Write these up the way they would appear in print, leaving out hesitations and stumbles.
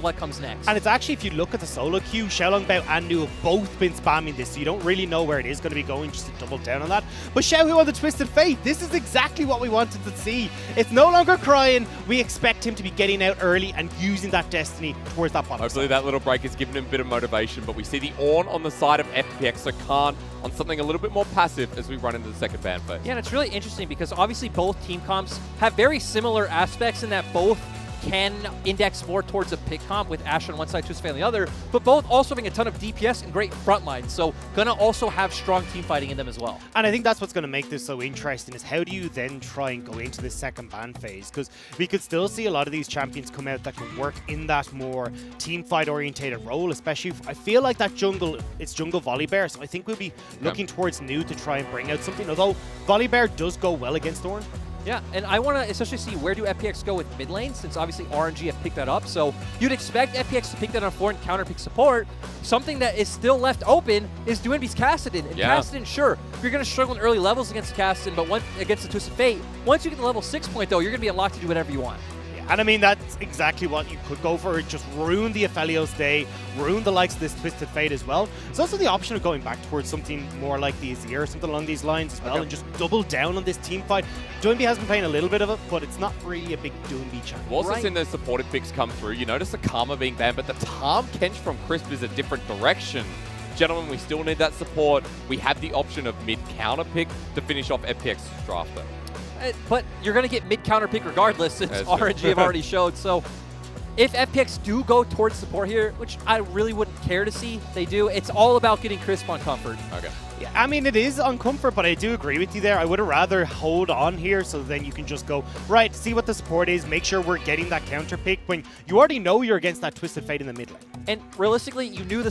what comes next. And it's actually, if you look at the solo queue, Xiaolongbao and Nu have both been spamming this, so you don't really know where it is going to be going, just to double down on that. But Xiaohu on the Twisted Fate, this is exactly what we wanted to see. It's no longer crying. We expect him to be getting out early and using that destiny towards that bottom Hopefully side. that little break has given him a bit of motivation, but we see the Ornn on the side of FPX, so Khan on something a little bit more passive as we run into the second ban phase. Yeah, and it's really interesting because obviously both team comps have very similar aspects in that both can index more towards a pick comp with Ashe on one side, Twisted Fate on the other, but both also having a ton of DPS and great front lines, so gonna also have strong team fighting in them as well. And I think that's what's going to make this so interesting, is how do you then try and go into this second ban phase? Because we could still see a lot of these champions come out that can work in that more team fight orientated role, especially I feel like that jungle, it's jungle Volibear, so I think we'll be looking towards Nu to try and bring out something, although Volibear does go well against Ornn. Yeah, and I want to especially see where do FPX go with mid lane, since obviously RNG have picked that up. So you'd expect FPX to pick that on 4 and counter pick support. Something that is still left open is Duenby's Kassadin. And Kassadin, sure, you're going to struggle in early levels against Kassadin, but once against the Twisted Fate, once you get to level 6 point though, you're going to be unlocked to do whatever you want. And I mean, that's exactly what you could go for. It just ruin the Aphelios day, ruin the likes of this Twisted Fate as well. There's also the option of going back towards something more like the Azir, something along these lines as well, and just double down on this team fight. Duenby has been playing a little bit of it, but it's not really a big Duenby champion. We've also seen the supported picks come through. You notice the Karma being banned, but the Tahm Kench from Crisp is a different direction. Gentlemen, we still need that support. We have the option of mid-counter pick to finish off FPX's draft though. But you're going to get mid-counter pick regardless, since RNG have already showed. So if FPX do go towards support here, which I really wouldn't care to see they do, it's all about getting Crisp on comfort. Okay. Yeah, I mean, it is on comfort, but I do agree with you there. I would have rather hold on here so then you can just go, right, see what the support is, make sure we're getting that counter pick when you already know you're against that Twisted Fate in the mid lane. And realistically, you knew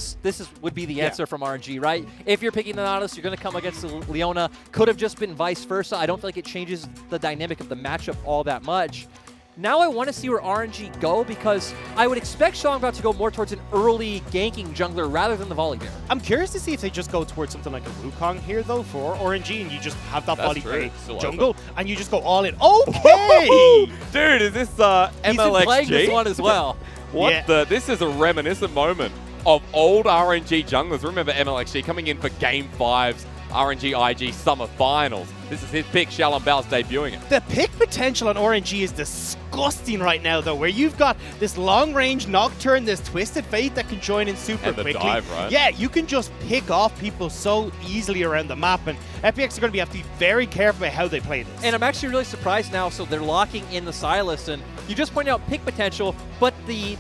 would be the answer from RNG, right? If you're picking the Nautilus, you're going to come against the Leona. Could have just been vice versa. I don't feel like it changes the dynamic of the matchup all that much. Now I want to see where RNG go, because I would expect Xiaolongbao to go more towards an early ganking jungler rather than the Volibear. I'm curious to see if they just go towards something like a Wukong here, though, for RNG, and you just have that Volibear jungle, and you just go all in. Okay! Dude, is this MLXG? He's been playing this one as well. What the? This is a reminiscent moment of old RNG junglers. Remember MLXG coming in for Game 5's RNG IG Summer Finals. This is his pick. Xiaolongbao's debuting it. The pick potential on RNG is disgusting right now, though, where you've got this long-range Nocturne, this Twisted Fate that can join in super quickly. Dive, right? Yeah, you can just pick off people so easily around the map, and FPX are going to have to be very careful about how they play this. And I'm actually really surprised now, so they're locking in the Sylas, and you just pointed out pick potential, but the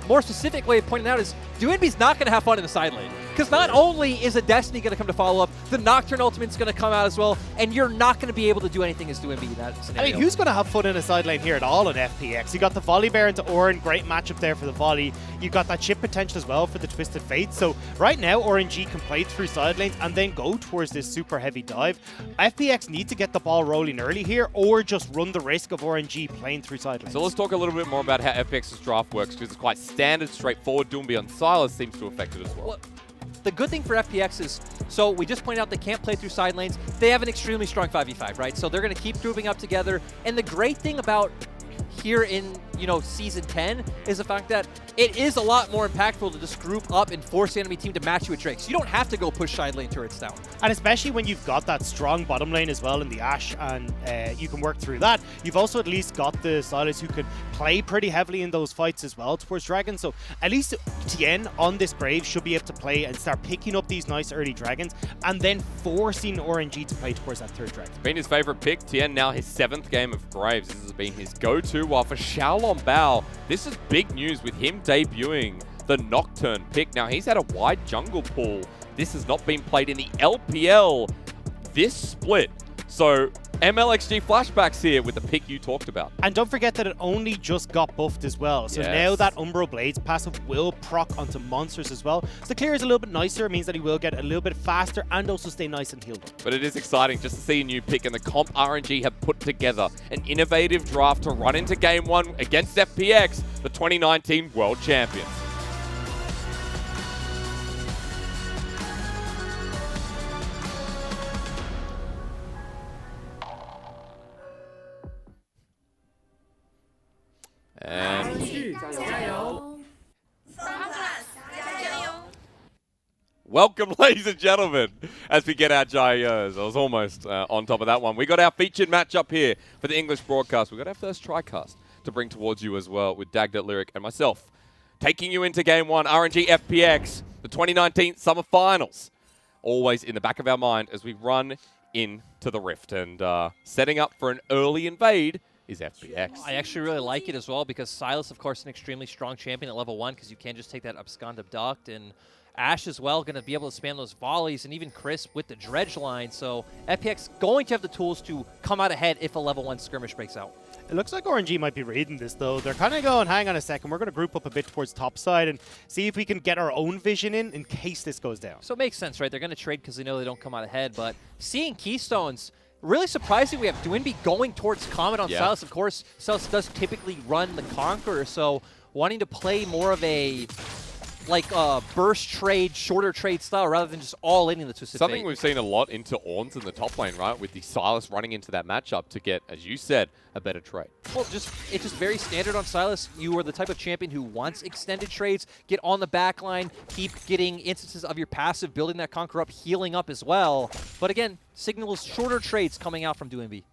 more specific way of pointing out is Duenby's not going to have fun in the side lane. Because not only is a Destiny going to come to follow up, the Nocturne Ultimate's going to come out as well, and you're not going to be able to do anything as Duenby in that scenario. I mean, who's going to have fun in a side lane here at all in FPX? You got the Volibear into Ornn, great matchup there for the Volley. You got that chip potential as well for the Twisted Fate. So right now, RNG can play through side lanes and then go towards this super heavy dive. FPX need to get the ball rolling early here, or just run the risk of RNG playing through side lanes. So let's talk a little bit more about how FPX's draft works, because it's quite standard, straightforward. Duenby on Sylas seems to affect it as well. The good thing for FPX is, so we just pointed out they can't play through side lanes. They have an extremely strong 5v5, right? So they're going to keep grouping up together. And the great thing about here in, Season 10 is the fact that it is a lot more impactful to just group up and force the enemy team to match you with Drakes. You don't have to go push side lane turrets down. And especially when you've got that strong bottom lane as well in the Ashe, and you can work through that. You've also at least got the Sylas who can play pretty heavily in those fights as well towards Dragons. So at least Tien on this Brave should be able to play and start picking up these nice early Dragons, and then forcing RNG to play towards that third Dragon. Been his favorite pick. Tien now his 7th game of Graves. This has been his go-to, while for Xiaolongbao, this is big news with him debuting the Nocturne pick. Now, he's had a wide jungle pool. This has not been played in the LPL this split. So MLXG flashbacks here with the pick you talked about. And don't forget that it only just got buffed as well. So now that Umbral Blades passive will proc onto monsters as well. So the clear is a little bit nicer. It means that he will get a little bit faster and also stay nice and healed up. But it is exciting just to see a new pick, and the comp RNG have put together an innovative draft to run into Game 1 against FPX, the 2019 World Champions. And Welcome, ladies and gentlemen, as we get our Jayers. I was almost on top of that one. We got our featured matchup here for the English broadcast. We got our first TriCast to bring towards you as well with Dagdet Lyric and myself. Taking you into Game 1, RNG FPX, the 2019 Summer Finals. Always in the back of our mind as we run into the Rift. And setting up for an early invade is FPX. I actually really like it as well because Silas, of course, an extremely strong champion at level 1 because you can't just take that abscond abduct. And Ash as well, going to be able to spam those volleys, and even Chris with the dredge line. So FPX going to have the tools to come out ahead if a level 1 skirmish breaks out. It looks like RNG might be reading this, though. They're kind of going, hang on a second, we're going to group up a bit towards top side and see if we can get our own vision in case this goes down. So it makes sense, right? They're going to trade because they know they don't come out ahead. But seeing Keystones, really surprising we have Dwinby going towards Comet on Silas. Of course, Silas does typically run the Conqueror, so wanting to play more of a burst trade, shorter trade style rather than just all in the Twisted Something Fate. we've seen a lot into Orns in the top lane, right? With the Silas running into that matchup to get, as you said, a better trade. Well, it's just very standard on Silas. You are the type of champion who wants extended trades, get on the back line, keep getting instances of your passive, building that Conquer up, healing up as well. But again, signals shorter trades coming out from Dwinby.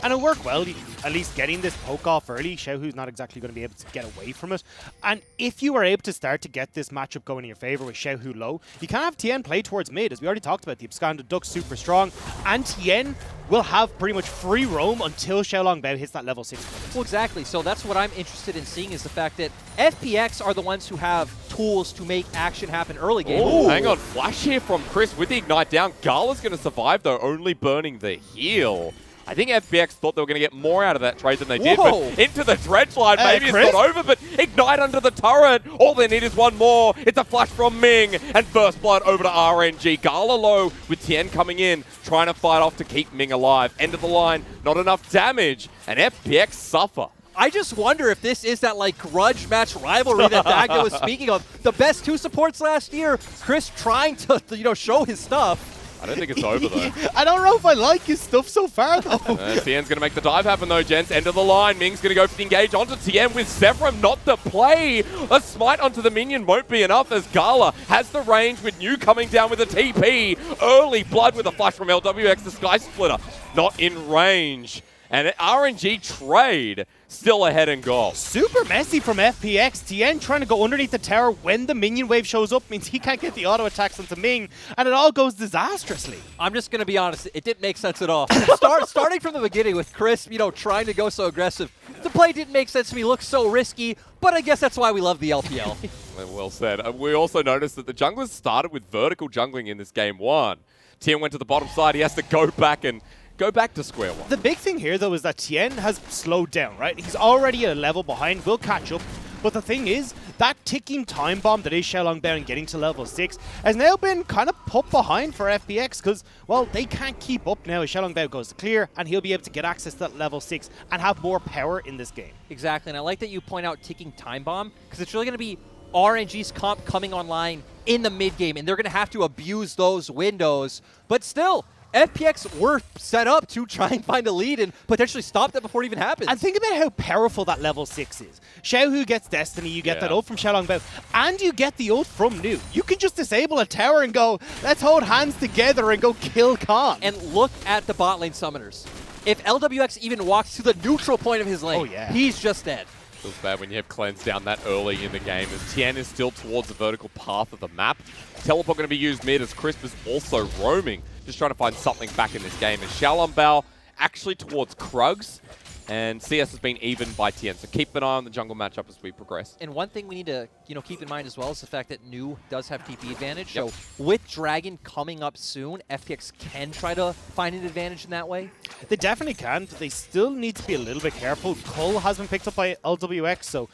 And it'll work well, at least getting this poke off early. Xiaohu's not exactly going to be able to get away from it. And if you are able to start to get this matchup going in your favor with Xiaohu low, you can have Tien play towards mid. As we already talked about, the absconded duck super strong. And Tien will have pretty much free roam until Xiaolongbao hits that level 6. Well, exactly. So that's what I'm interested in seeing is the fact that FPX are the ones who have tools to make action happen early game. Oh, hang on. Flash here from Chris with the Ignite down. Gala's going to survive, though, only burning the heal. I think FPX thought they were going to get more out of that trade than they did, but into the dredge line, maybe it's not over, but Ignite under the turret. All they need is one more. It's a flash from Ming, and First Blood over to RNG. Gala low with Tien coming in, trying to fight off to keep Ming alive. End of the line, not enough damage, and FPX suffer. I just wonder if this is that grudge match rivalry that Dagda was speaking of. The best 2 supports last year, Chris trying to show his stuff. I don't think it's over, though. I don't know if I like his stuff so far, though. Tien's going to make the dive happen, though, gents. End of the line. Ming's going to go for the engage onto Tien with Severum, not the play. A smite onto the minion won't be enough as Gala has the range with New coming down with a TP. Early blood with a flash from LWX, the Sky Splitter. Not in range. And an RNG trade still ahead in goal. Super messy from FPX. Tien trying to go underneath the tower when the minion wave shows up means he can't get the auto attacks onto Ming, and it all goes disastrously. I'm just going to be honest, it didn't make sense at all. Starting from the beginning with Chris, trying to go so aggressive, the play didn't make sense to me, looked so risky, but I guess that's why we love the LPL. Well said. We also noticed that the junglers started with vertical jungling in this game 1. Tien went to the bottom side. He has to go back to square one. The big thing here, though, is that Tien has slowed down, right? He's already a level behind, will catch up. But the thing is, that ticking time bomb that is Xiaolongbao and getting to level 6 has now been kind of put behind for FPX because, well, they can't keep up now as Xiaolongbao goes to clear and he'll be able to get access to that level 6 and have more power in this game. Exactly, and I like that you point out ticking time bomb because it's really going to be RNG's comp coming online in the mid game, and they're going to have to abuse those windows. But still, FPX were set up to try and find a lead and potentially stop that before it even happens. And think about how powerful that level 6 is. Xiaohu gets Destiny, you get that ult from Xiaolongbao, and you get the ult from Nu. You can just disable a tower and go, let's hold hands together and go kill Khan. And look at the bot lane summoners. If LWX even walks to the neutral point of his lane, he's just dead. Feels bad when you have cleanse down that early in the game as Tien is still towards the vertical path of the map. Teleport going to be used mid as Crisp is also roaming, just trying to find something back in this game. As Xiaolongbao actually towards Krugs, and CS has been evened by Tien. So keep an eye on the jungle matchup as we progress. And one thing we need to keep in mind as well is the fact that Nu does have TP advantage. So with Dragon coming up soon, FPX can try to find an advantage in that way. They definitely can, but they still need to be a little bit careful. Cull has been picked up by LWX, so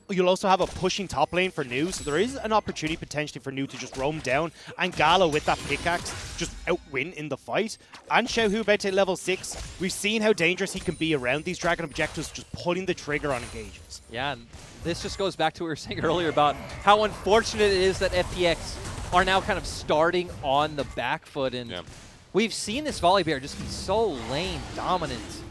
you'll also have a pushing top lane for Nu, so there is an opportunity potentially for Nu to just roam down, and Gala with that pickaxe just outwin in the fight. And Xiaohu about to level 6. We've seen how dangerous he can be around these Dragon objectives, just pulling the trigger on engages. Yeah, and this just goes back to what we were saying earlier about how unfortunate it is that FPX are now kind of starting on the back foot, and we've seen this Volibear just be so lane dominant.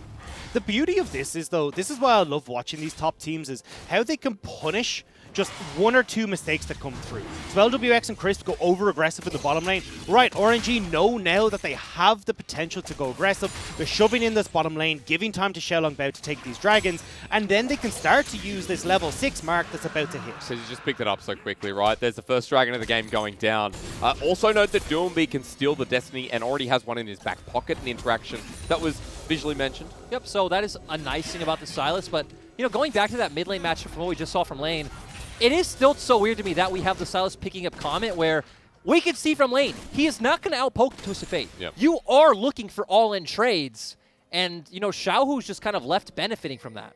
The beauty of this is, though, this is why I love watching these top teams, is how they can punish just one or two mistakes that come through. So LWX and Crisp go over aggressive in the bottom lane. Right, RNG know now that they have the potential to go aggressive. They're shoving in this bottom lane, giving time to Xiaolongbao to take these dragons, and then they can start to use this level 6 mark that's about to hit. So you just picked it up so quickly, right? There's the first dragon of the game going down. Also note that Doomby can steal the Destiny and already has one in his back pocket, an interaction that was visually mentioned. Yep, so that is a nice thing about the Sylas, but going back to that mid lane matchup from what we just saw from lane, it is still so weird to me that we have the Sylas picking up Comet where we can see from lane, he is not going to outpoke Twisted Fate. Yep. You are looking for all-in trades, and Xiaohu's just kind of left benefiting from that.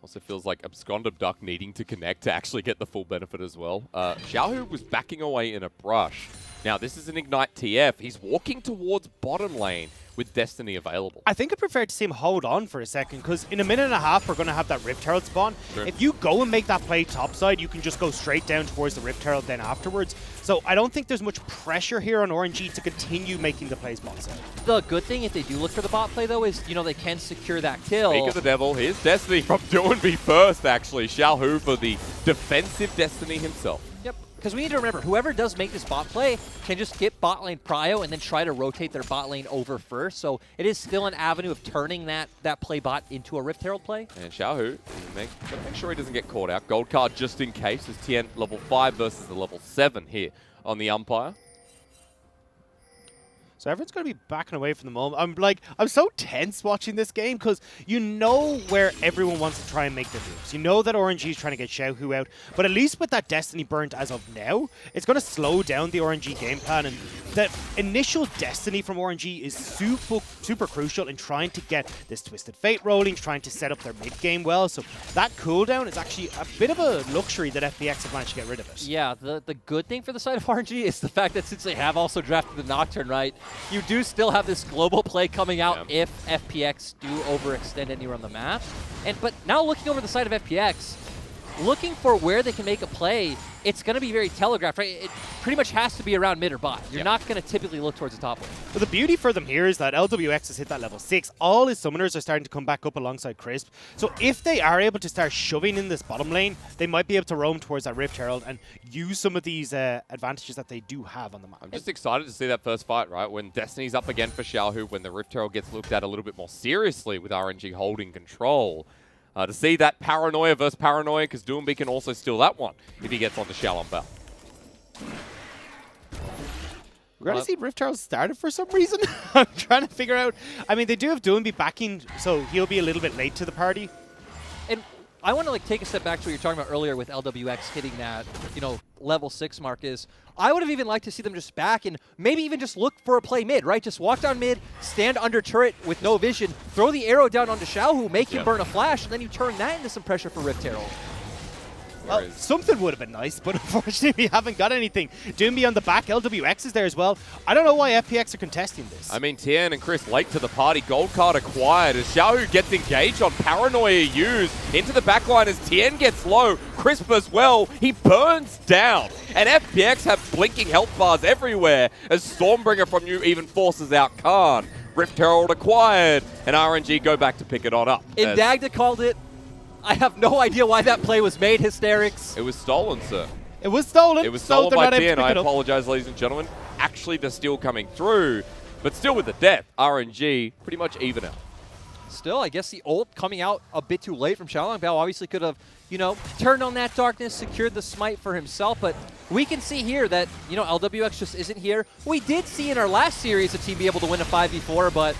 Also feels like Absconded Duck needing to connect to actually get the full benefit as well. Xiaohu was backing away in a brush. Now, this is an Ignite TF. He's walking towards bottom lane with Destiny available. I think I'd prefer to see him hold on for a second, because in a minute and a half, we're going to have that Rift Herald spawn. Sure. If you go and make that play topside, you can just go straight down towards the Rift Herald then afterwards. So I don't think there's much pressure here on RNG to continue making the plays bot side. The good thing, if they do look for the bot play, though, is, they can secure that kill. Speak of the devil, here's Destiny from Doomby first, actually. Xiaohu for the defensive Destiny himself. Yep, because we need to remember, whoever does make this bot play can just get bot lane prio and then try to rotate their bot lane over first. So it is still an avenue of turning that play bot into a Rift Herald play. And Xiaohu, make sure he doesn't get caught out. Gold card just in case is Tien level 5 versus the level 7 here on the umpire. So everyone's going to be backing away from the moment. I'm so tense watching this game, because you know where everyone wants to try and make their moves. You know that RNG is trying to get Xiaohu out, but at least with that Destiny burnt as of now, it's going to slow down the RNG game plan, and that initial Destiny from RNG is super crucial in trying to get this Twisted Fate rolling, trying to set up their mid game well. So that cooldown is actually a bit of a luxury that FPX have managed to get rid of it. Yeah, the good thing for the side of RNG is the fact that since they have also drafted the Nocturne, right, you do still have this global play coming out if FPX do overextend anywhere on the map. But now looking over the side of FPX, looking for where they can make a play, it's going to be very telegraphed, right? It pretty much has to be around mid or bot. You're not going to typically look towards the top lane. But the beauty for them here is that LWX has hit that level 6. All his summoners are starting to come back up alongside Crisp. So if they are able to start shoving in this bottom lane, they might be able to roam towards that Rift Herald and use some of these advantages that they do have on the map. I'm just excited to see that first fight, right? When Destiny's up again for Xiaohu, when the Rift Herald gets looked at a little bit more seriously with RNG holding control. To see that paranoia versus paranoia, because Doomby can also steal that one if he gets onto Xiaolongbao. We're going to see Rift Herald started for some reason. I'm trying to figure out. I mean, they do have Doomby backing, so he'll be a little bit late to the party. And I want to take a step back to what you were talking about earlier with LWX hitting that, level 6 mark is. I would have even liked to see them just back and maybe even just look for a play mid, right? Just walk down mid, stand under turret with no vision, throw the arrow down onto Xiaohu, make him burn a flash, and then you turn that into some pressure for Rift Herald. Well, something would have been nice, but unfortunately we haven't got anything. Doomby on the back, LWX is there as well. I don't know why FPX are contesting this. I mean, Tien and Chris late to the party. Gold card acquired as Xiaohu gets engaged on Paranoia used into the backline as Tien gets low. Crisp as well. He burns down. And FPX have blinking health bars everywhere as Stormbringer from you even forces out Khan. Rift Herald acquired, and RNG go back to pick it on up. Indagda called it. I have no idea why that play was made. Hysterics. It was stolen, sir. It was stolen. It was stolen by Tien. I up. apologize, ladies and gentlemen. Actually, they're still coming through, but still with the death, RNG pretty much even out. Still, I guess the ult coming out a bit too late from Xiaolongbao obviously could have, turned on that darkness, secured the smite for himself, but we can see here that, LWX just isn't here. We did see in our last series a team be able to win a 5v4, but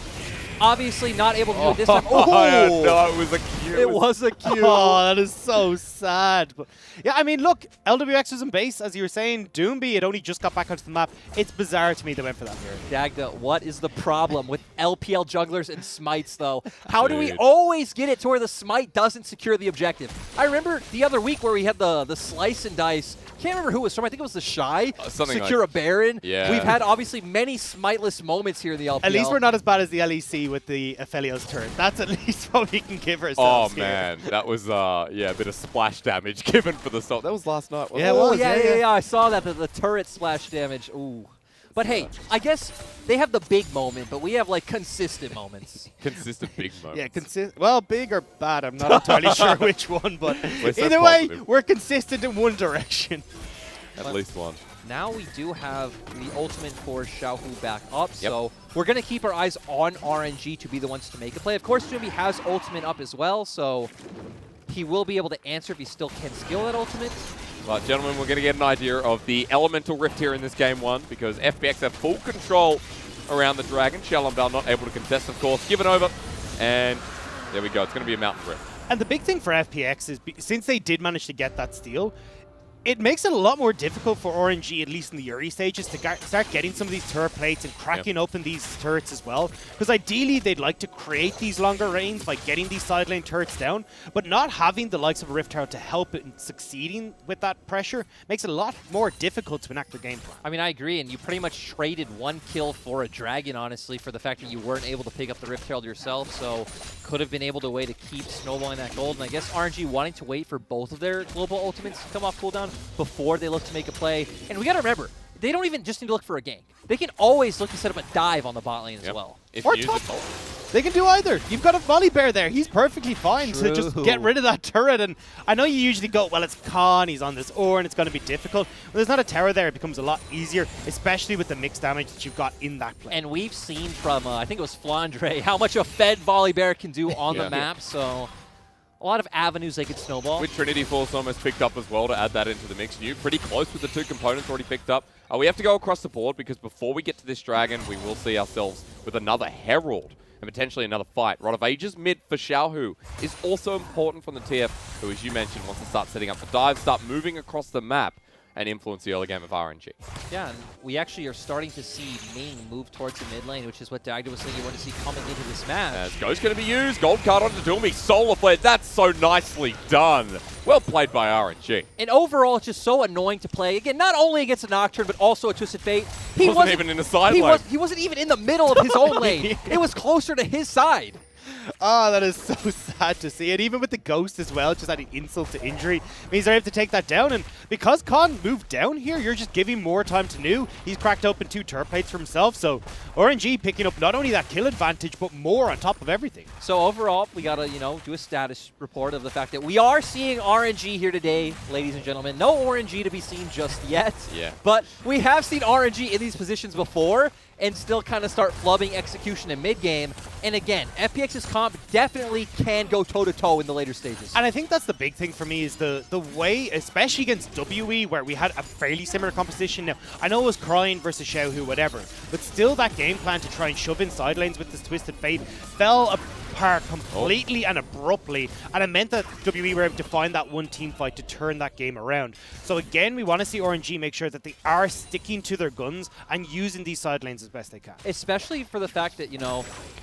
obviously not able to do it this time. Oh, no, it was a Q. It was a Q. Oh, that is so sad. But yeah, I mean, look, LWX was in base, as you were saying. Doomby, it only just got back onto the map. It's bizarre to me they went for that here. Dagda, what is the problem with LPL jugglers and smites, though? How do we always get it to where the smite doesn't secure the objective? I remember the other week where we had the slice and dice. Can't remember who it was from. I think it was the Shy. Secure like, a Baron. Yeah. We've had obviously many smiteless moments here in the LPL. At least we're not as bad as the LEC with the Aphelios turret. That's at least what we can give ourselves. Oh, man. That was, a bit of splash damage given for the stop. That was last night, wasn't it? Oh, yeah. I saw that. The turret splash damage. Ooh. But hey, I guess they have the big moment, but we have like consistent moments. Consistent big moments. Yeah, well, big or bad, I'm not entirely sure which one, but so either way, positive. we're consistent in one direction. At least one. Now we do have the ultimate for Xiaohu back up, so we're going to keep our eyes on RNG to be the ones to make a play. Of course, Jumbi has ultimate up as well, so he will be able to answer if he still can skill that ultimate. But gentlemen, we're going to get an idea of the elemental rift here in this game one, because FPX have full control around the dragon. Xiaolongbao not able to contest, of course. Give it over, and there we go. It's going to be a mountain rift. And the big thing for FPX is, since they did manage to get that steal, it makes it a lot more difficult for RNG, at least in the early stages, to start getting some of these turret plates and cracking open these turrets as well. Because ideally, they'd like to create these longer reigns by getting these side lane turrets down, but not having the likes of a Rift Tower to help in succeeding with that pressure makes it a lot more difficult to enact their game plan. I mean, I agree, and you pretty much traded one kill for a dragon, honestly, for the fact that you weren't able to pick up the Rift Herald yourself, so could have been able to way to keep snowballing that gold. And I guess RNG wanting to wait for both of their global ultimates to come off cooldown before they look to make a play. And we got to remember, they don't even just need to look for a gank. They can always look to set up a dive on the bot lane as well. If Or you top. use it. They can do either. You've got a volley bear there. He's perfectly fine to just get rid of that turret. And I know you usually go, well, it's Khan, he's on this ore, and it's going to be difficult. When there's not a tower there, it becomes a lot easier, especially with the mixed damage that you've got in that play. And we've seen from, I think it was Flandre, how much a fed volley bear can do on the map. So a lot of avenues they could snowball. With Trinity Force almost picked up as well to add that into the mix. New pretty close with the two components already picked up. We have to go across the board because before we get to this dragon, we will see ourselves with another Herald and potentially another fight. Rod of Ages mid for Xiaohu is also important from the TF, who, as you mentioned, wants to start setting up the dive, start moving across the map, and influence the early game of RNG. Yeah, and we actually are starting to see Ming move towards the mid lane, which is what Dagda was saying you want to see coming into this match. As Ghost going to be used, gold card onto Doomy, Solar Flare, that's so nicely done. Well played by RNG. And overall, it's just so annoying to play. Again, not only against a Nocturne, but also a Twisted Fate. He wasn't even in the side lane. He wasn't even in the middle of his own lane. It was closer to his side. Oh, that is so sad to see. And even with the Ghost as well, just adding insult to injury, means they're able to take that down. And because Khan moved down here, you're just giving more time to Nu. He's cracked open 2 turret plates for himself. So RNG picking up not only that kill advantage, but more on top of everything. So overall, we got to, do a status report of the fact that we are seeing RNG here today, ladies and gentlemen. No RNG to be seen just yet. Yeah. But we have seen RNG in these positions before and still kind of start flubbing execution in mid-game. And again, FPX's comp definitely can go toe-to-toe in the later stages. And I think that's the big thing for me is the way, especially against WE, where we had a fairly similar composition. Now, I know it was Crying versus Xiaohu, whatever, but still that game plan to try and shove in side lanes with this Twisted Fate fell apart completely and abruptly, and it meant that WE were able to find that one team fight to turn that game around. So again, we want to see RNG make sure that they are sticking to their guns and using these side lanes as best they can. Especially for the fact that,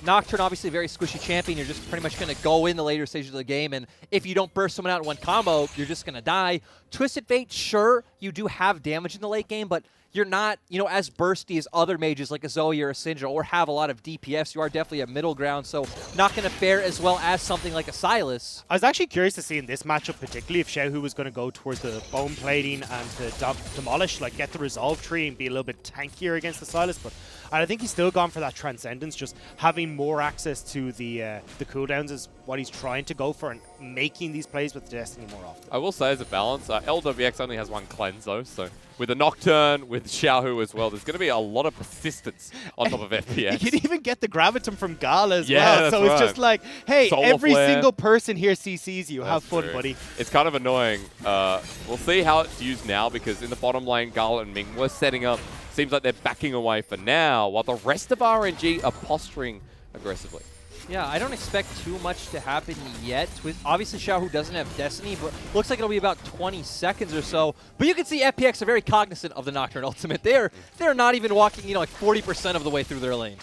Nocturne, obviously a very squishy champion. You're just pretty much going to go in the later stages of the game, and if you don't burst someone out in one combo, you're just going to die. Twisted Fate, sure, you do have damage in the late game, but you're not, as bursty as other mages like a Zoe or a Syndra, or have a lot of DPS. You are definitely a middle ground, so not going to fare as well as something like a Sylas. I was actually curious to see in this matchup, particularly if Xiaohu was going to go towards the bone plating and to demolish, get the resolve tree and be a little bit tankier against the Sylas, but I think he's still gone for that Transcendence. Just having more access to the cooldowns is what he's trying to go for, and making these plays with Destiny more often. I will say as a balance, LWX only has one cleanse though, so with a Nocturne, with Xiaohu as well, there's going to be a lot of persistence on top of FPX. You can even get the Gravitum from Gala as Yeah, well, that's so it's right. just like, hey, Solar every Flare. single person here CCs you. Have fun, true. buddy. It's kind of annoying. We'll see how it's used now, because in the bottom lane, Gala and Ming were setting up. Seems like they're backing away for now, while the rest of RNG are posturing aggressively. Yeah, I don't expect too much to happen yet. Obviously, Xiaohu doesn't have Destiny, but looks like it'll be about 20 seconds or so. But you can see FPX are very cognizant of the Nocturne ultimate. They're not even walking, like 40% of the way through their lane.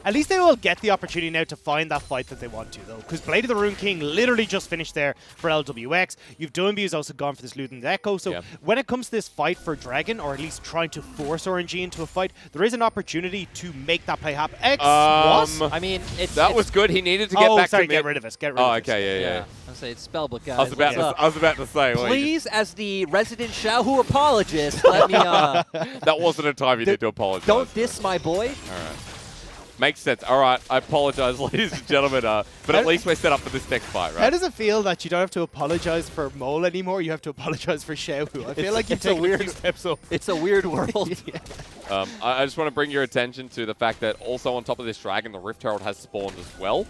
At least they will get the opportunity now to find that fight that they want to, though. Because Blade of the Rune King literally just finished there for LWX. You've Doomby who's also gone for this Ludens Echo. So when it comes to this fight for Dragon, or at least trying to force RNG into a fight, there is an opportunity to make that play happen. X was? I mean, that was good. He needed to get back to mid. get rid of us. Get rid of us. Okay, yeah. I was say it's spellbook, guys. I was about to say. Please, as the resident Xiaohu apologist, let me... that wasn't a time you need to apologize. Don't diss my boy. All right. Makes sense. All right, I apologize, ladies and gentlemen, but at least we're set up for this next fight, right? How does it feel that you don't have to apologize for Mole anymore? You have to apologize for Xiaohu. I feel like you've taken a few steps up. It's a weird world. Yeah. I just want to bring your attention to the fact that also on top of this dragon, the Rift Herald has spawned as well.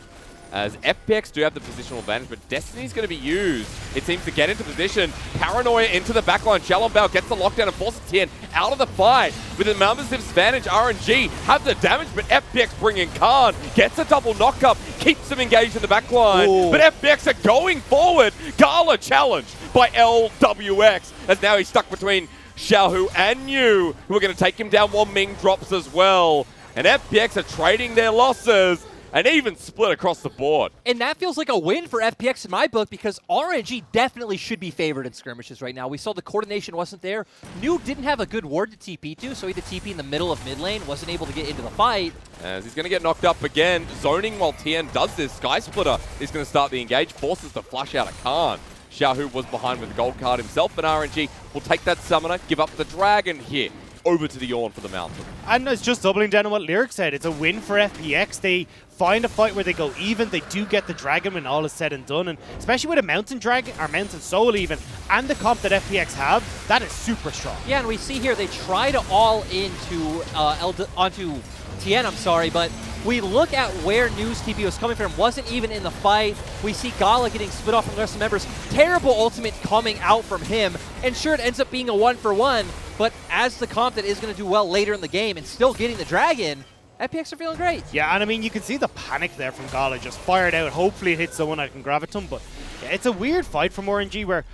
As FPX do have the positional advantage, but Destiny's going to be used. It seems to get into position. Paranoia into the backline. Xiaolongbao gets the lockdown and forces Tien out of the fight. With the numbers advantage, RNG have the damage, but FPX bringing Khan. Gets a double knock-up, keeps them engaged in the backline. Ooh. But FPX are going forward. Gala challenged by LWX. As now he's stuck between Xiaohu and Yu, who are going to take him down while Ming drops as well. And FPX are trading their losses. And even split across the board. And that feels like a win for FPX in my book because RNG definitely should be favored in skirmishes right now. We saw the coordination wasn't there. New didn't have a good ward to TP to, so he had to TP in the middle of mid lane, wasn't able to get into the fight. As he's going to get knocked up again, zoning while Tien does this. Sky Splitter is going to start the engage, forces the flush out of Khan. Xiaohu was behind with the gold card himself, and RNG will take that summoner, give up the dragon here. Over to the Yawn for the mountain. And it's just doubling down on what Lyric said. It's a win for FPX. They find a fight where they go even. They do get the dragon when all is said and done. And especially with a mountain dragon, or mountain soul even, and the comp that FPX have, that is super strong. Yeah, and we see here they try to all into onto Tien, but we look at where News TP was coming from, wasn't even in the fight. We see Gala getting split off from the rest of the members. Terrible ultimate coming out from him. And sure, it ends up being a 1-for-1, but as the comp that is going to do well later in the game and still getting the dragon, FPX are feeling great. Yeah, and I mean, you can see the panic there from Gala, just fired out. Hopefully it hits someone that can grab it to him, but yeah, it's a weird fight from RNG where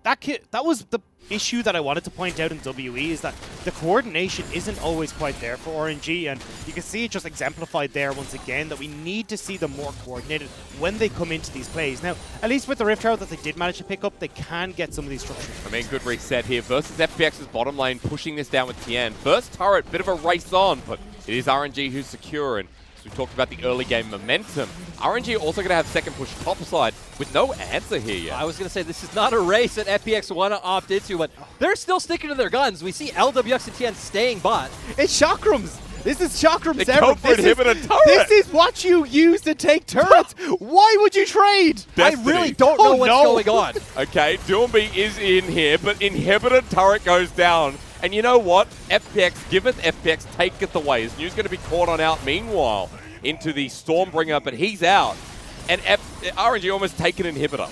that was the issue that I wanted to point out in WE, is that the coordination isn't always quite there for RNG, and you can see it just exemplified there once again that we need to see them more coordinated when they come into these plays. Now, at least with the Rift Herald that they did manage to pick up, they can get some of these structures. I mean, good reset here versus FPX's bottom lane, pushing this down with Tien. First turret, bit of a race on, but it is RNG who's secure, and we talked about the early game momentum. RNG also going to have second push topside with no answer here yet. I was going to say, this is not a race that FPX want to opt into, but they're still sticking to their guns. We see LWX and Tien staying bot. It's Chakrams. This is Chakrams. This is what you use to take turrets. Why would you trade? Destiny. I really don't know what's going on. Okay, Doomby is in here, but Inhibitor turret goes down. And you know what? FPX giveth, FPX taketh away. His New's going to be caught on out meanwhile into the Stormbringer, but he's out. And RNG almost take an Inhibitor.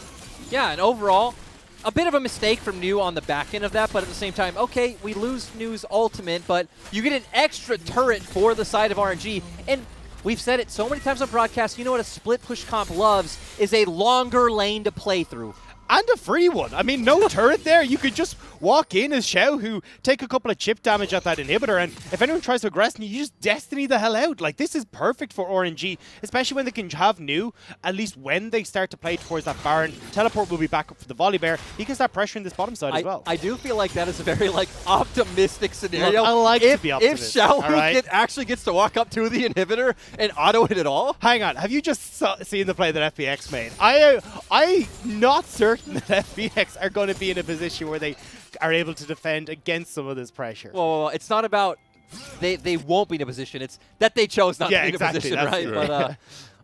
Yeah, and overall, a bit of a mistake from New on the back end of that, but at the same time, okay, we lose New's ultimate, but you get an extra turret for the side of RNG. And we've said it so many times on broadcast, you know what a split push comp loves is a longer lane to play through. And a free one. I mean, no turret there. You could just walk in as Xiaohu, take a couple of chip damage at that Inhibitor, and if anyone tries to aggress you, just Destiny the hell out. Like, this is perfect for RNG, especially when they can have New, at least when they start to play towards that Baron. Teleport will be back up for the Volley Bear. He can start pressuring this bottom side as well. I do feel like that is a very, optimistic scenario. Look, I like to be optimistic. If Xiaohu actually gets to walk up to the Inhibitor and auto it at all. Hang on. Have you just seen the play that FPX made? I'm not certain that FPX are going to be in a position where they are able to defend against some of this pressure. Well, it's not about they won't be in a position. It's that they chose not to be in a position, right? True. But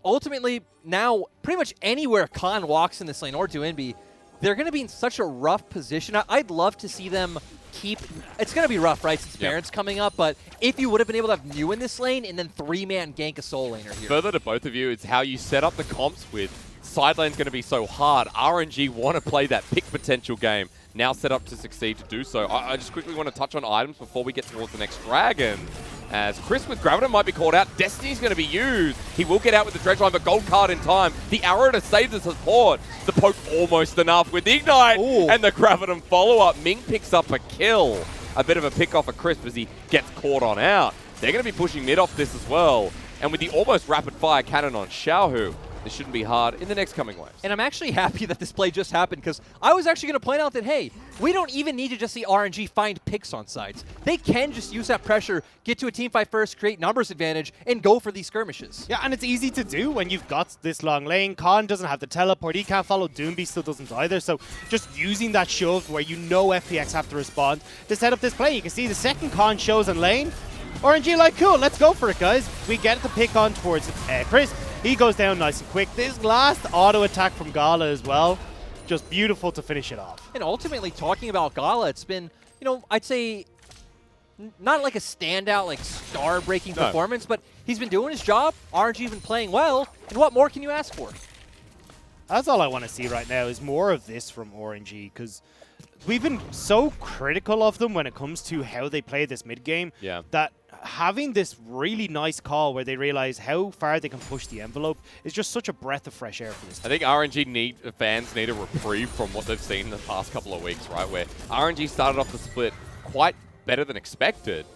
ultimately, now, pretty much anywhere Khan walks in this lane or Duinbi, they're going to be in such a rough position. I'd love to see them keep... It's going to be rough, right, since Baron's coming up, but if you would have been able to have New in this lane and then 3-man gank a soul laner here. Further to both of you, it's how you set up the comps with side lane's going to be so hard. RNG want to play that pick potential game. Now set up to succeed to do so. I just quickly want to touch on items before we get towards the next dragon. As Chris with Graviton might be called out. Destiny's going to be used. He will get out with the dredge line, but gold card in time. The arrow to save the support. The poke almost enough with the ignite. Ooh. And the Graviton follow-up. Ming picks up a kill. A bit of a pick off of Chris as he gets caught on out. They're going to be pushing mid off this as well. And with the almost rapid fire cannon on Xiaohu, This shouldn't be hard in the next coming waves. And I'm actually happy that this play just happened, because I was actually going to point out that, hey, we don't even need to just see RNG find picks on sides. They can just use that pressure, get to a team fight first, create numbers advantage, and go for these skirmishes. Yeah, and it's easy to do when you've got this long lane. Khan doesn't have the teleport, he can't follow, Doomby still doesn't either, so just using that shove where you know FPX have to respond to set up this play. You can see the second Khan shows in lane. RNG like, cool, let's go for it, guys. We get the pick on towards Chris. He goes down nice and quick. This last auto attack from Gala as well, just beautiful to finish it off. And ultimately, talking about Gala, it's been, you know, I'd say not like a standout, like star-breaking performance, but he's been doing his job. RNG been playing well, and what more can you ask for? That's all I want to see right now is more of this from RNG, because we've been so critical of them when it comes to how they play this mid-game that having this really nice call where they realize how far they can push the envelope is just such a breath of fresh air for this team. I think RNG fans need a reprieve from what they've seen in the past couple of weeks, right? Where RNG started off the split quite better than expected,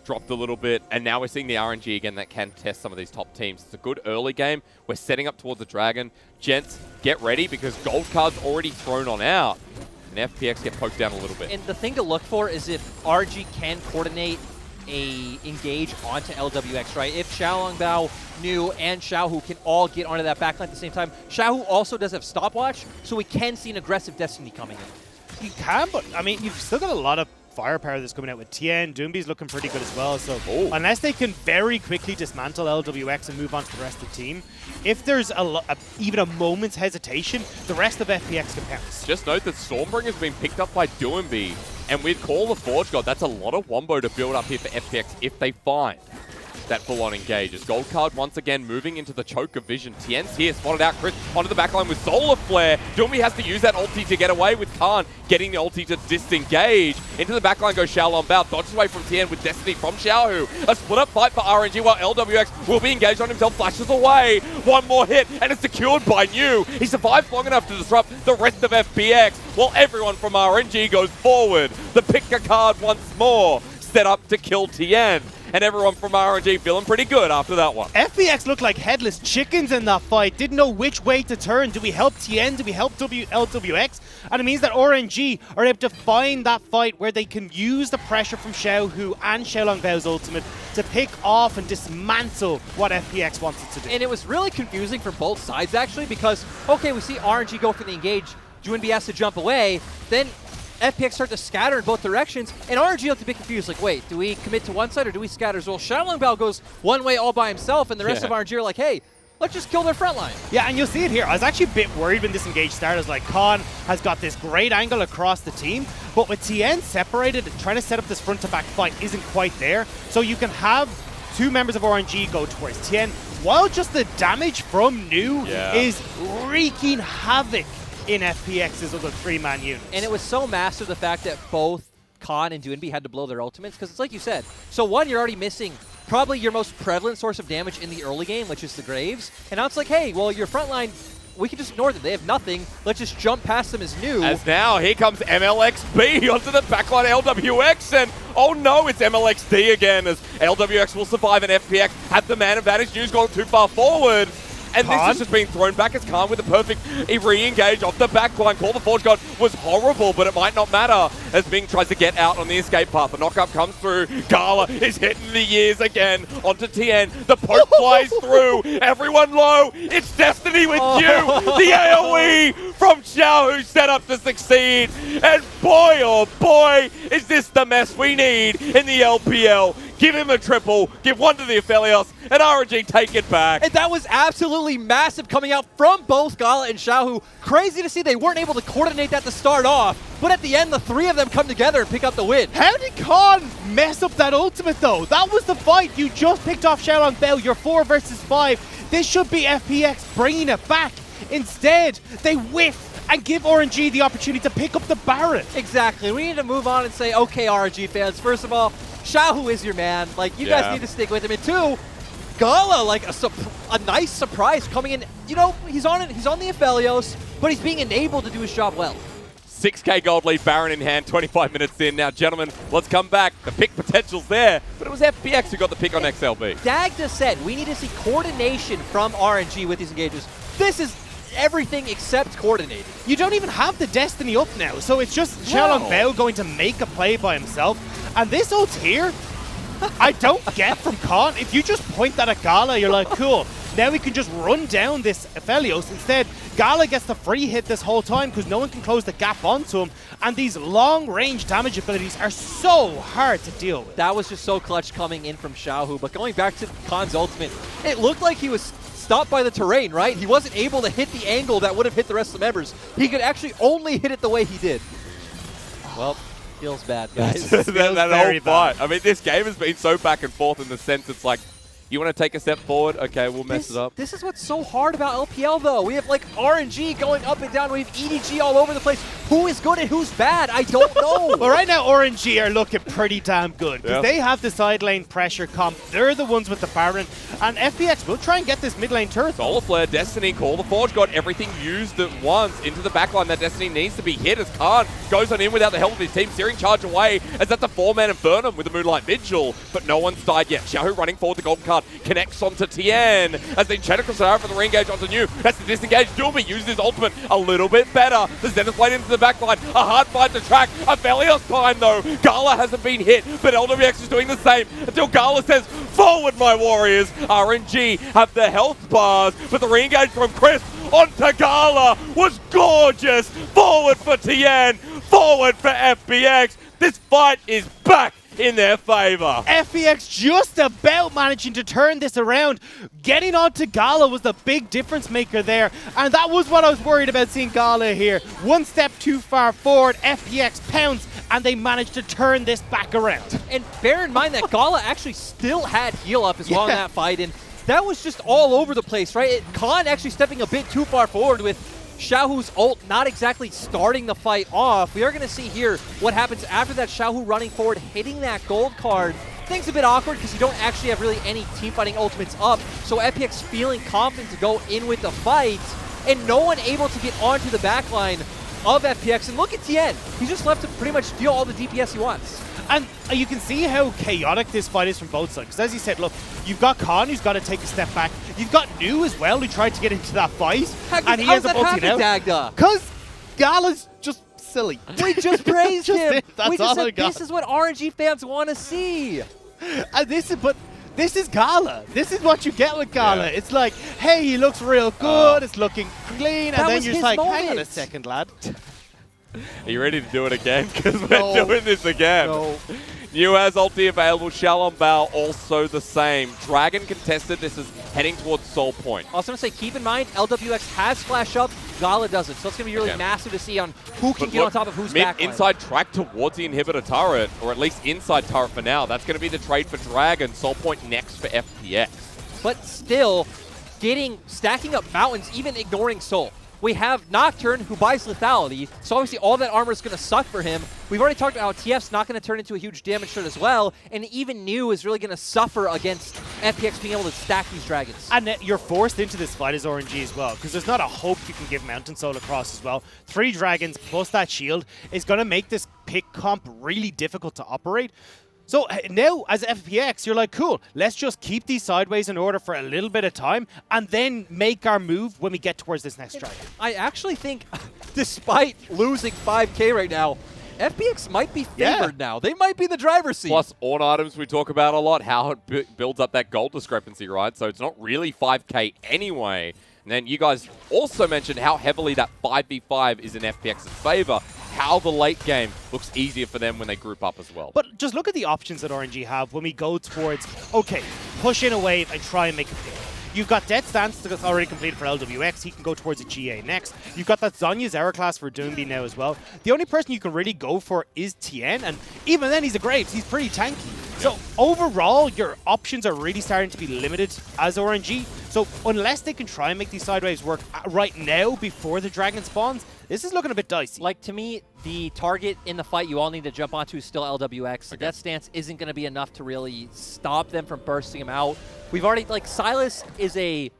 dropped a little bit, and now we're seeing the RNG again that can test some of these top teams. It's a good early game. We're setting up towards the Dragon. Gents, get ready because gold card's already thrown on out, and FPX get poked down a little bit. And the thing to look for is if RNG can coordinate a engage onto LWX, right? If Xiaolongbao, Nu, and Xiaohu can all get onto that backline at the same time. Xiaohu also does have stopwatch, so we can see an aggressive Destiny coming in. You can, but I mean, you've still got a lot of firepower that's coming out with Tien. Doomby's looking pretty good as well, so unless they can very quickly dismantle LWX and move on to the rest of the team, if there's even a moment's hesitation, the rest of FPX can pounce. Just note that Stormbringer's been picked up by Doomby, and with Call the Forge God, that's a lot of wombo to build up here for FPX if they find that full-on engage. As Gold Card once again moving into the choke of vision. Tien's here, spotted out Chris onto the backline with Solar Flare. Doomby has to use that ulti to get away with Khan getting the ulti to disengage. Into the backline goes Xiaolongbao, dodges away from Tien with Destiny from Xiaohu. A split-up fight for RNG while LWX will be engaged on himself, flashes away. One more hit, and it's secured by Nu. He survives long enough to disrupt the rest of FPX, while everyone from RNG goes forward. The picker card once more, set up to kill Tien. And everyone from RNG feeling pretty good after that one. FPX looked like headless chickens in that fight. Didn't know which way to turn. Do we help Tien? Do we help LWX? And it means that RNG are able to find that fight where they can use the pressure from Xiaohu and Xiaolongbao's ultimate to pick off and dismantle what FPX wants it to do. And it was really confusing for both sides, actually, because, okay, we see RNG go for the engage. Juinbi has to jump away. Then FPX start to scatter in both directions, and RNG looked a bit confused, like, wait, do we commit to one side or do we scatter? Well, Xiaolongbao goes one way all by himself, and the rest of RNG are like, hey, let's just kill their front line. Yeah, and you'll see it here. I was actually a bit worried when this engage started. I was like, Khan has got this great angle across the team, but with Tien separated, trying to set up this front-to-back fight isn't quite there. So you can have two members of RNG go towards Tien, while just the damage from Nu is wreaking havoc in FPX's other three-man units. And it was so massive, the fact that both Khan and Doomby had to blow their ultimates, because it's like you said. So one, you're already missing probably your most prevalent source of damage in the early game, which is the Graves. And now it's like, hey, well, your front line, we can just ignore them. They have nothing. Let's just jump past them as Nu. As now, here comes MLXB onto the backline LWX, and oh no, it's MLXD again, as LWX will survive and FPX have the man advantage. Nu's gone too far forward. And Khan? This has just been thrown back as Khan with a perfect re-engage off the backline. Call the Forge God was horrible, but it might not matter as Bing tries to get out on the escape path. The knockup comes through. Gala is hitting the ears again onto Tien. The poke flies through. Everyone low. It's Destiny with you. The AoE from Xiao, who's set up to succeed. And boy, oh boy, is this the mess we need in the LPL. Give him a triple, give one to the Aphelios, and RNG take it back. And that was absolutely massive coming out from both Gala and Xiaohu. Crazy to see they weren't able to coordinate that to start off, but at the end, the three of them come together and pick up the win. How did Khan mess up that ultimate, though? That was the fight. You just picked off Xiaolongbao. You're 4 versus 5. This should be FPX bringing it back. Instead, they whiff and give RNG the opportunity to pick up the Baron. Exactly. We need to move on and say, okay, RNG fans, first of all, Xiaohu is your man. Like, you guys need to stick with him. And two, Gala, like a nice surprise coming in. You know, he's on the Aphelios, but he's being enabled to do his job well. 6k gold lead, Baron in hand, 25 minutes in. Now, gentlemen, let's come back. The pick potential's there, but it was FPX who got the pick on XLB. Dagda said we need to see coordination from RNG with these engages. This is everything except coordinated. You don't even have the Destiny up now, so it's just Xiaolong Bao going to make a play by himself. And this ult here, I don't get from Khan. If you just point that at Gala, you're like, cool. Now we can just run down this Aphelios. Instead, Gala gets the free hit this whole time because no one can close the gap onto him. And these long-range damage abilities are so hard to deal with. That was just so clutch coming in from Xiaohu. But going back to Khan's ultimate, it looked like he was stopped by the terrain, right? He wasn't able to hit the angle that would have hit the rest of the members. He could actually only hit it the way he did. Well, feels bad, guys. that whole fight. I mean, this game has been so back and forth in the sense it's like, you want to take a step forward? Okay, we'll mess it up. This is what's so hard about LPL, though. We have, like, RNG going up and down. We have EDG all over the place. Who is good and who's bad? I don't know. Well, right now, RNG are looking pretty damn good because they have the side lane pressure comp. They're the ones with the Baron. And FPX will try and get this mid lane turret. Solar Flare, Destiny, Call the Forge, got everything used at once into the backline that Destiny needs to be hit as Khan goes on in without the help of his team, steering charge away as that's a 4-man Infernum with the Moonlight Vigil. But no one's died yet. Xiaohu running forward, the golden card connects onto Tien as they Chenicus out for the re-engage onto New. That's the disengage. Dulby uses his ultimate a little bit better. The Zenith Blade into the backline. A hard fight to track. Aphelios time though. Gala hasn't been hit, but LWX is doing the same until Gala says, forward my warriors. RNG have the health bars, but the re-engage from Chris onto Gala was gorgeous. Forward for Tien. Forward for FPX. This fight is back in their favor. FPX just about managing to turn this around. Getting onto Gala was the big difference maker there, and that was what I was worried about seeing Gala here. One step too far forward, FPX pounds, and they managed to turn this back around. And bear in mind that Gala actually still had heal up as well in that fight, and that was just all over the place, right? Khan actually stepping a bit too far forward with Xiaohu's ult not exactly starting the fight off. We are going to see here what happens after that. Xiaohu running forward, hitting that gold card. Things a bit awkward because you don't actually have really any team fighting ultimates up. So FPX feeling confident to go in with the fight, and no one able to get onto the backline of FPX. And look at Tien. He's just left to pretty much deal all the DPS he wants. And you can see how chaotic this fight is from both sides. Because as you said, look, you've got Khan who's got to take a step back. You've got New as well who tried to get into that fight. And he ends up ulting out. Because Gala's just silly. We just praised him. That's all I got. This is what RNG fans want to see. And this is Gala. This is what you get with Gala. Yeah. It's like, hey, he looks real good. It's looking clean. And then you're just like, hang on a second, lad. Are you ready to do it again? Because we're doing this again. No. New has ulti available. Xiaolong Bao also the same. Dragon contested. This is heading towards Soul Point. I was going to say, keep in mind, LWX has flash up. Gala doesn't. So it's going to be really massive to see on who can get on top of who's back. Inside track towards the inhibitor turret, or at least inside turret for now. That's going to be the trade for Dragon. Soul Point next for FPX. But still, stacking up mountains, even ignoring Soul. We have Nocturne, who buys lethality, so obviously all that armor is going to suck for him. We've already talked about how TF's not going to turn into a huge damage shot as well, and even New is really going to suffer against FPX being able to stack these dragons. And you're forced into this fight as RNG as well, because there's not a hope you can give Mountain Soul across as well. 3 dragons plus that shield is going to make this pick comp really difficult to operate. So now, as FPX, you're like, cool, let's just keep these sideways in order for a little bit of time and then make our move when we get towards this next dragon. I actually think, despite losing 5K right now, FPX might be favored now. They might be the driver's seat. Plus, on items we talk about a lot, how it builds up that gold discrepancy, right? So it's not really 5K anyway. And then you guys also mentioned how heavily that 5v5 is in FPX's favor. How the late game looks easier for them when they group up as well. But just look at the options that RNG have when we go towards, okay, push in a wave and try and make a pick. You've got Death Stance that's already completed for LWX. He can go towards a GA next. You've got that Zonya's Error class for Doomby now as well. The only person you can really go for is Tien, and even then he's a Graves. He's pretty tanky. So overall, your options are really starting to be limited as RNG. So unless they can try and make these sideways work right now before the dragon spawns, this is looking a bit dicey. Like, to me, the target in the fight you all need to jump onto is still LWX. The Death Stance isn't going to be enough to really stop them from bursting him out. We've already, like, Silas is a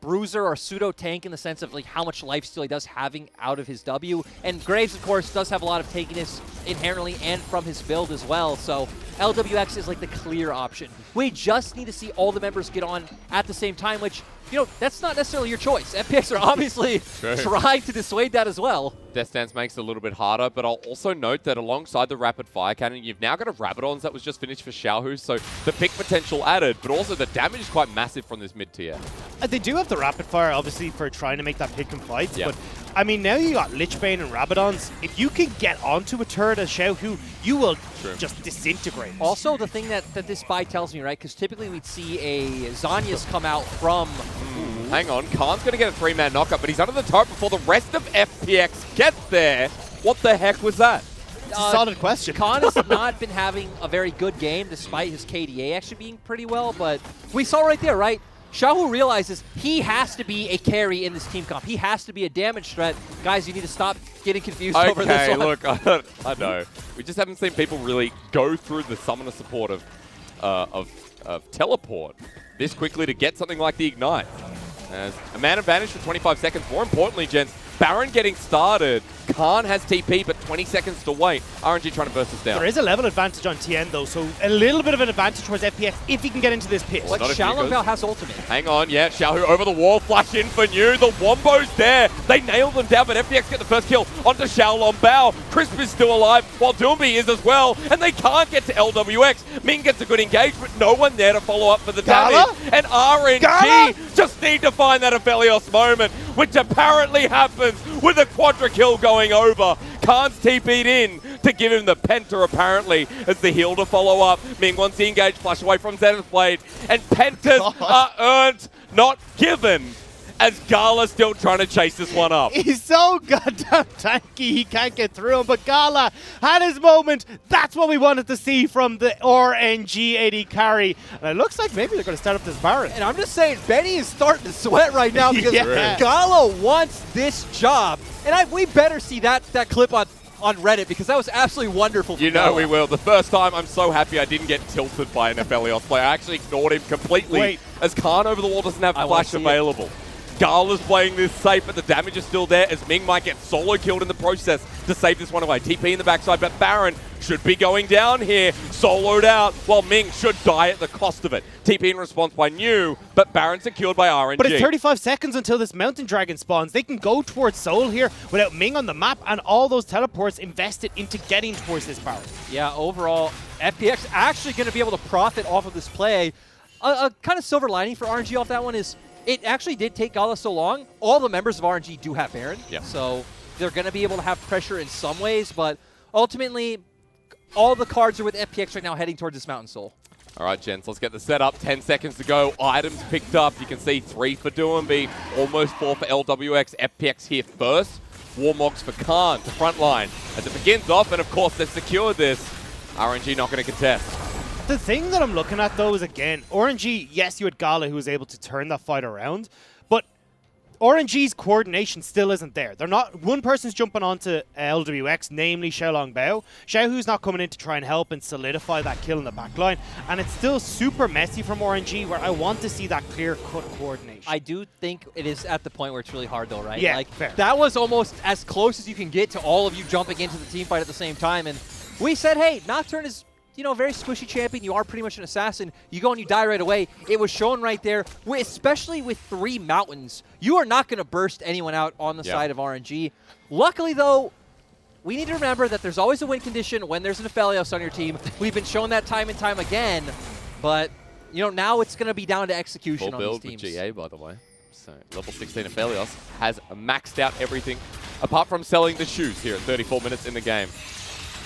bruiser or pseudo tank in the sense of like how much lifesteal he does having out of his W. And Graves, of course, does have a lot of tankiness inherently and from his build as well. So LWX is like the clear option. We just need to see all the members get on at the same time, which, you know, that's not necessarily your choice. FPX are obviously trying to dissuade that as well. Death Stance makes it a little bit harder, but I'll also note that alongside the rapid fire cannon, you've now got a Rabadons that was just finished for Xiaohu, so the pick potential added, but also the damage is quite massive from this mid-tier. They do have the rapid fire, obviously, for trying to make that pick and fight, but I mean, now you got Lichbane and Rabadons. If you can get onto a turret as Xiaohu, you will just disintegrate. Also, the thing that this buy tells me, right, because typically we'd see a Zhonya's come out from... Hang on, Khan's going to get a 3-man knockup, but he's under the turret before the rest of FPX gets there. What the heck was that? It's a solid question. Khan has not been having a very good game, despite his KDA actually being pretty well, but we saw right there, right? Xiaohu realizes he has to be a carry in this team comp. He has to be a damage threat. Guys, you need to stop getting confused over this one. Look, I know. We just haven't seen people really go through the summoner support of teleport this quickly to get something like the Ignite. As a man advantage for 25 seconds. More importantly, gents, Baron getting started. Khan has TP, but 20 seconds to wait. RNG trying to burst this down. There is a level advantage on Tien, though, so a little bit of an advantage towards FPX if he can get into this pit. But Xiaolongbao has ultimate. Hang on, yeah, Xiaohu over the wall, flash in for New. The Wombo's there. They nail them down, but FPX get the first kill onto Xiaolongbao. Crisp is still alive, while Doombi is as well, and they can't get to LWX. Ming gets a good engage, but no one there to follow up for the damage. And RNG just need to find that Aphelios moment, which apparently happens with a quadra kill going over. Khan's TP'd in to give him the Penta, apparently, as the heal to follow up. Ming wants the engage, flash away from Zenith Blade, and Pentas are earned, not given, as Gala still trying to chase this one up. He's so goddamn tanky, he can't get through him, but Gala had his moment. That's what we wanted to see from the RNG AD carry. And it looks like maybe they're going to start up this Baron. And I'm just saying, Benny is starting to sweat right now because Gala wants this job. And we better see that clip on Reddit, because that was absolutely wonderful. You know we will. The first time, I'm so happy I didn't get tilted by an Aphelios player. I actually ignored him completely, as Khan over the wall doesn't have flash available. Gala's playing this safe, but the damage is still there, as Ming might get solo killed in the process to save this one away. TP in the backside, but Baron should be going down here, soloed out, while Ming should die at the cost of it. TP in response by New, but Baron secured by RNG. But it's 35 seconds until this Mountain Dragon spawns. They can go towards Soul here without Ming on the map, and all those teleports invested into getting towards this Baron. Yeah, overall, FPX actually going to be able to profit off of this play. A kind of silver lining for RNG off that one is it actually did take Gala so long. All the members of RNG do have Baron, so they're going to be able to have pressure in some ways, but ultimately, all the cards are with FPX right now heading towards this Mountain Soul. All right, gents, let's get the setup. 10 seconds to go. Items picked up. You can see 3 for Doombi, almost 4 for LWX. FPX here first. Warmogs for Khan to front line. As it begins off, and of course, they've secured this. RNG not going to contest. The thing that I'm looking at, though, is, again, RNG, yes, you had Gala who was able to turn that fight around, but RNG's coordination still isn't there. They're not. One person's jumping onto LWX, namely Xiaolongbao. Xiaohu's not coming in to try and help and solidify that kill in the backline, and it's still super messy from RNG, where I want to see that clear-cut coordination. I do think it is at the point where it's really hard, though, right? Yeah, like, fair. That was almost as close as you can get to all of you jumping into the team fight at the same time, and we said, hey, Nocturne is, you know, very squishy champion. You are pretty much an assassin. You go and you die right away. It was shown right there, especially with 3 mountains. You are not going to burst anyone out on the side of RNG. Luckily, though, we need to remember that there's always a win condition when there's an Aphelios on your team. We've been shown that time and time again, but, you know, now it's going to be down to execution on these teams. Full build with GA, by the way. So, level 16 Aphelios has maxed out everything, apart from selling the shoes here at 34 minutes in the game.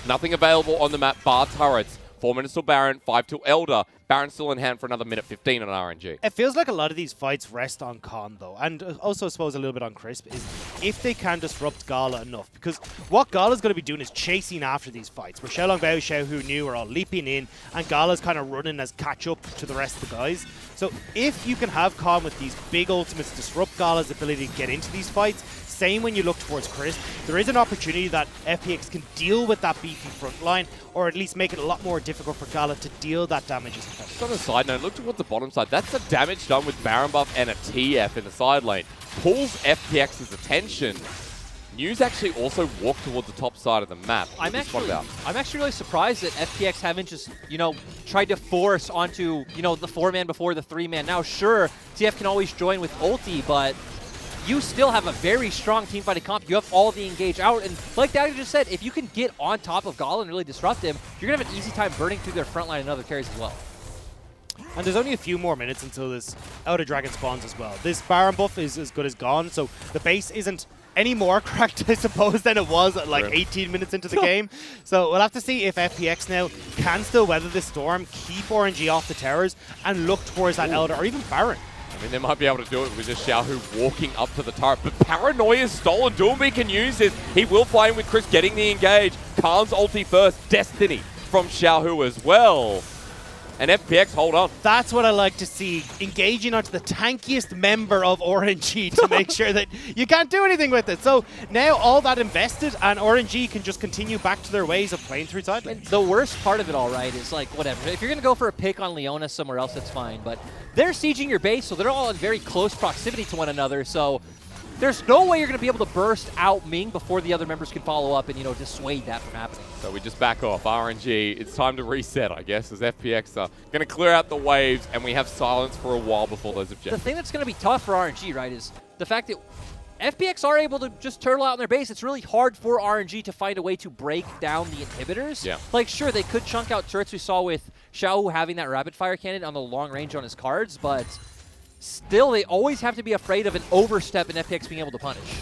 Nothing available on the map, bar turrets. 4 minutes till Baron, 5 till Elder. Baron still in hand for another minute 15 on RNG. It feels like a lot of these fights rest on Khan, though, and also I suppose a little bit on Crisp, is if they can disrupt Gala enough. Because what Gala's going to be doing is chasing after these fights, where Xiaolongbao, Xiaohu, New are all leaping in, and Gala's kind of running as catch-up to the rest of the guys. So if you can have Khan with these big ultimates disrupt Gala's ability to get into these fights, same when you look towards Crisp, there is an opportunity that FPX can deal with that beefy front line, or at least make it a lot more difficult for Gala to deal that damage. Just on a side note, look towards the bottom side. That's the damage done with Baron buff and a TF in the side lane. Pulls FPX's attention. News actually also walked towards the top side of the map. I'm actually really surprised that FPX haven't just, tried to force onto, the 4-man before the 3-man. Now, sure, TF can always join with ulti, but you still have a very strong teamfighting comp. You have all the engage out, and like Daddy just said, if you can get on top of Gala and really disrupt him, you're going to have an easy time burning through their front line and other carries as well. And there's only a few more minutes until this Elder Dragon spawns as well. This Baron buff is as good as gone, so the base isn't any more cracked, I suppose, than it was at like 18 minutes into the game. So we'll have to see if FPX now can still weather this storm, keep RNG off the towers, and look towards that Elder or even Baron. I mean, they might be able to do it with just Xiaohu walking up to the turret, but Paranoia is stolen. Doomby can use this. He will fly in with Chris getting the engage. Khan's ulti first. Destiny from Xiaohu as well. And FPX, hold on. That's what I like to see, engaging onto the tankiest member of RNG to make sure that you can't do anything with it. So now all that invested, and RNG can just continue back to their ways of playing through side lanes. The worst part of it all, right, is like, whatever. If you're going to go for a pick on Leona somewhere else, that's fine. But they're sieging your base, so they're all in very close proximity to one another. So there's no way you're going to be able to burst out Ming before the other members can follow up and, dissuade that from happening. So we just back off. RNG, it's time to reset, I guess, as FPX are going to clear out the waves, and we have silence for a while before those objectives. The thing that's going to be tough for RNG, right, is the fact that FPX are able to just turtle out in their base. It's really hard for RNG to find a way to break down the inhibitors. Yeah. Like, sure, they could chunk out turrets. We saw with Xiaohu having that rapid fire cannon on the long range on his cards, but still, they always have to be afraid of an overstep in FPX being able to punish.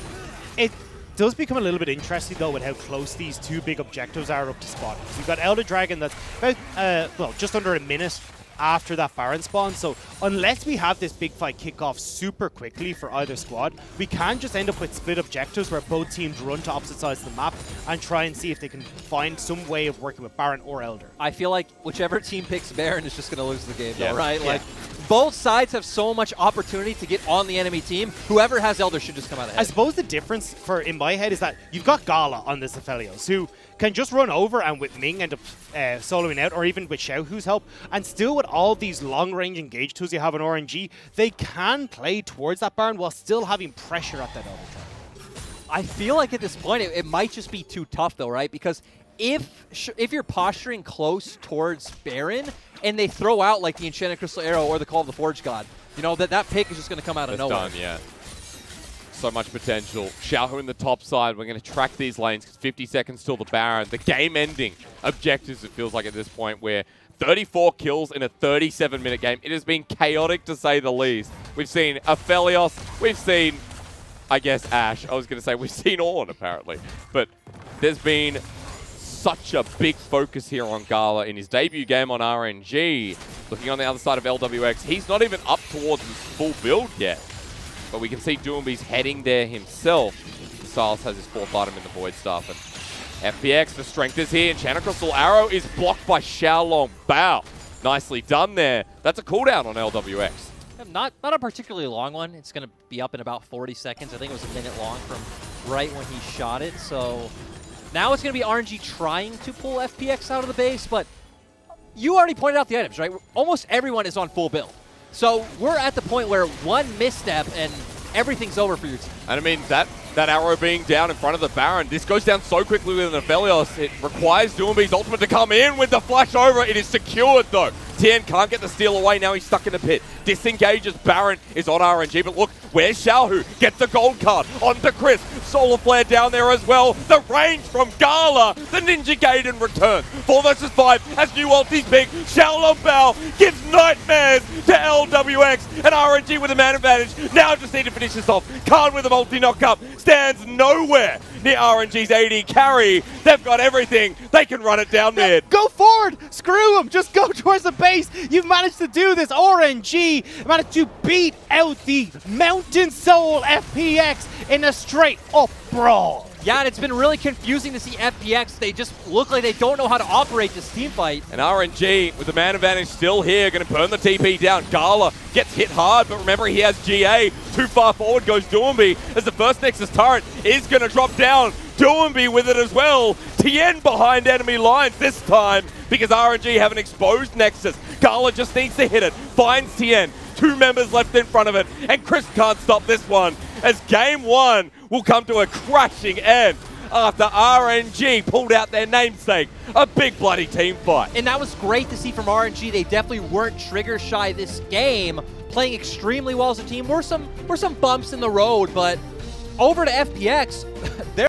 It does become a little bit interesting, though, with how close these two big objectives are up to spawn. So you've got Elder Dragon that's about, just under a minute after that Baron spawn. So unless we have this big fight kick off super quickly for either squad, we can just end up with split objectives where both teams run to opposite sides of the map and try and see if they can find some way of working with Baron or Elder. I feel like whichever team picks Baron is just going to lose the game, though, right? Yeah. Like, both sides have so much opportunity to get on the enemy team. Whoever has Elder should just come out ahead. I suppose the difference in my head is that you've got Gala on this Aphelios, who can just run over and with Ming end up soloing out, or even with Xiaohu's help, and still with all these long-range engage tools you have in RNG, they can play towards that Baron while still having pressure at that Elder Dragon. I feel like at this point it might just be too tough, though, right? Because if you're posturing close towards Baron and they throw out like the Enchanted Crystal Arrow or the Call of the Forge God, that pick is just going to come out of nowhere. Done, yeah. So much potential. Xiaohu in the top side. We're going to track these lanes because 50 seconds till the Baron. The game-ending objectives, it feels like at this point, where 34 kills in a 37-minute game. It has been chaotic, to say the least. We've seen Aphelios. We've seen, I guess, Ashe. I was going to say we've seen Ornn, apparently. But there's been such a big focus here on Gala in his debut game on RNG. Looking on the other side of LWX, he's not even up towards his full build yet. But we can see Doomby's heading there himself. Styles has his fourth item in the Void Staff. And FPX, the strength is here. Enchanted Crystal Arrow is blocked by Xiaolong Bao. Nicely done there. That's a cooldown on LWX. Not a particularly long one. It's going to be up in about 40 seconds. I think it was a minute long from right when he shot it. So now it's going to be RNG trying to pull FPX out of the base. But you already pointed out the items, right? Almost everyone is on full build. So we're at the point where one misstep and everything's over for your team. And I mean, that arrow being down in front of the Baron, this goes down so quickly with an Aphelios. It requires Doomby's ultimate to come in with the flash over. It is secured, though. Tien can't get the steal away. Now he's stuck in the pit. Disengages. Baron is on RNG. But look, where's Xiaohu? Gets the gold card. Onto Chris. Solar Flare down there as well. The range from Gala. The Ninja Gaiden returns. 4 versus 5 as new ulti's big. Xiaolong Bao gives nightmares to LWX. And RNG with a man advantage. Now just need to finish this off. Khan with a multi knock-up. Stands nowhere near RNG's AD carry. They've got everything. They can run it down mid. Go forward! Screw them! Just go towards the base! You've managed to do this! RNG managed to beat out the Mountain Soul FPX in a straight-up brawl. Yeah, and it's been really confusing to see FPX. They just look like they don't know how to operate this team fight. And RNG, with the man advantage still here, going to burn the TP down. Gala gets hit hard, but remember he has GA. Too far forward goes Doomby as the first Nexus turret is going to drop down. Doomby with it as well. Tien behind enemy lines this time because RNG have an exposed Nexus. Gala just needs to hit it. Finds Tien. 2 members left in front of it, and Chris can't stop this one. as game one will come to a crashing end after RNG pulled out their namesake, a big bloody team fight. And that was great to see from RNG. They definitely weren't trigger shy this game, playing extremely well as a team. Were some bumps in the road, but over to FPX, they're